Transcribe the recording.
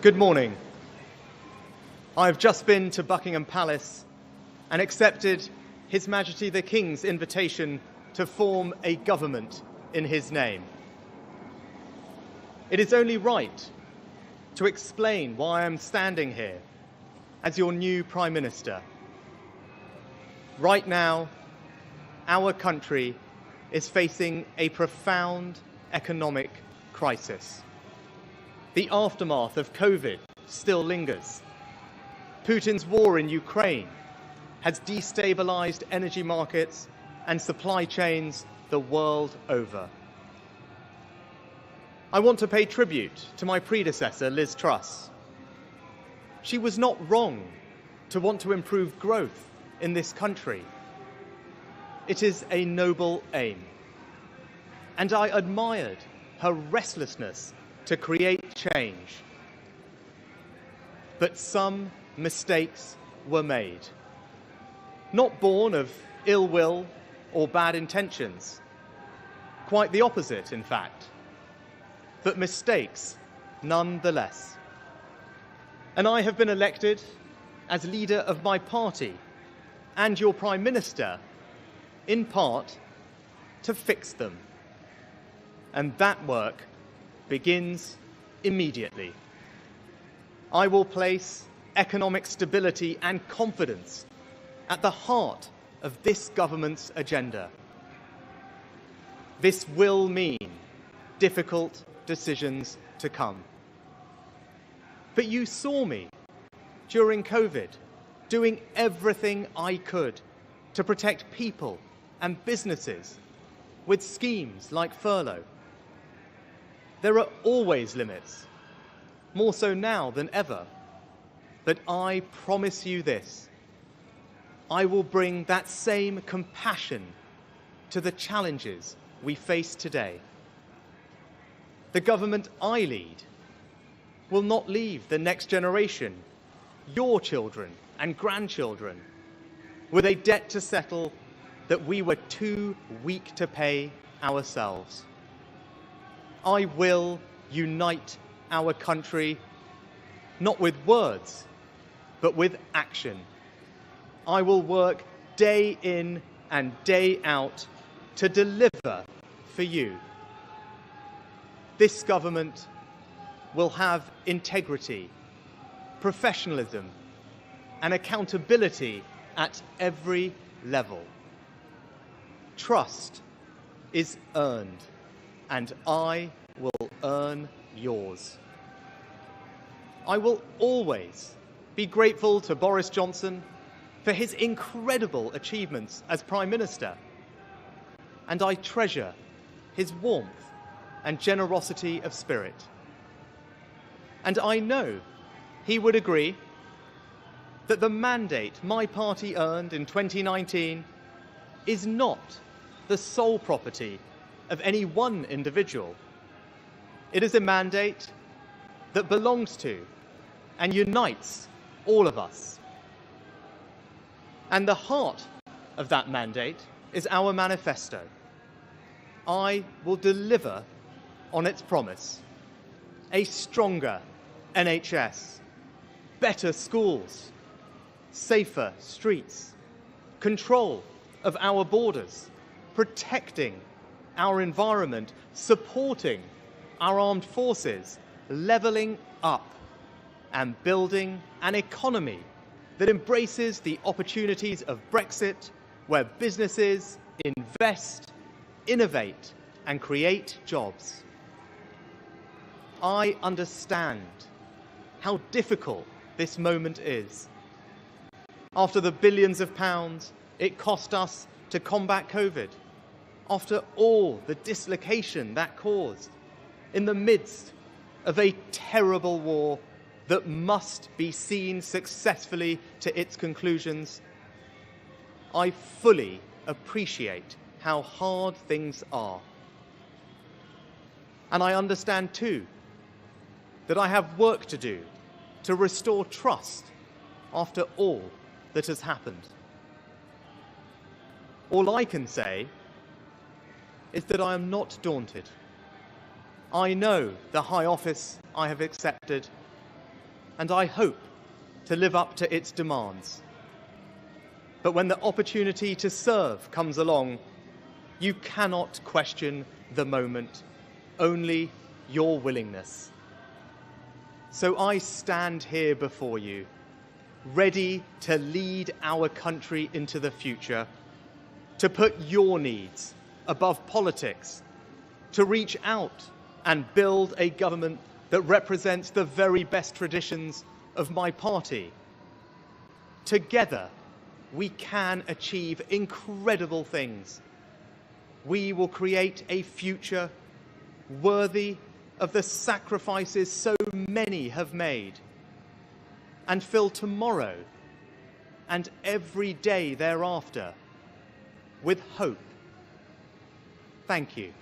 Good morning. I have just been to Buckingham Palace and accepted His Majesty the King's invitation to form a government in his name. It is only right to explain why I am standing here as your new Prime Minister. Right now, our country is facing a profound economic crisis. The aftermath of COVID still lingers. Putin's war in Ukraine has destabilized energy markets and supply chains the world over. I want to pay tribute to my predecessor, Liz Truss. She was not wrong to want to improve growth in this country. It is a noble aim. And I admired her restlessness to create change. But some mistakes were made, not born of ill will or bad intentions. Quite the opposite, in fact. But mistakes nonetheless. And I have been elected as leader of my party and your Prime Minister, in part, to fix them. And that work begins immediately. I will place economic stability and confidence at the heart of this government's agenda. This will mean difficult decisions to come. But you saw me during COVID doing everything I could to protect people and businesses with schemes like furlough. There are always limits, more so now than ever. But I promise you this: I will bring that same compassion to the challenges we face today. The government I lead will not leave the next generation, your children and grandchildren, with a debt to settle that we were too weak to pay ourselves. I will unite our country, not with words, but with action. I will work day in and day out to deliver for you. This government will have integrity, professionalism, and accountability at every level. Trust is earned, and I will earn yours. I will always be grateful to Boris Johnson for his incredible achievements as Prime Minister, and I treasure his warmth and generosity of spirit. And I know he would agree that the mandate my party earned in 2019 is not the sole property of any one individual. It is a mandate that belongs to and unites all of us. And the heart of that mandate is our manifesto. I will deliver on its promise: a stronger NHS, better schools, safer streets, control of our borders, protecting our environment, supporting our armed forces, levelling up, and building an economy that embraces the opportunities of Brexit, where businesses invest, innovate, and create jobs. I understand how difficult this moment is. After the billions of pounds it cost us to combat COVID, after all the dislocation that caused, in the midst of a terrible war that must be seen successfully to its conclusions, I fully appreciate how hard things are. And I understand too that I have work to do to restore trust after all that has happened. All I can say is that I am not daunted. I know the high office I have accepted, and I hope to live up to its demands. But when the opportunity to serve comes along, you cannot question the moment, only your willingness. So I stand here before you, ready to lead our country into the future, to put your needs above politics, to reach out and build a government that represents the very best traditions of my party. Together, we can achieve incredible things. We will create a future worthy of the sacrifices so many have made, and fill tomorrow and every day thereafter with hope. Thank you.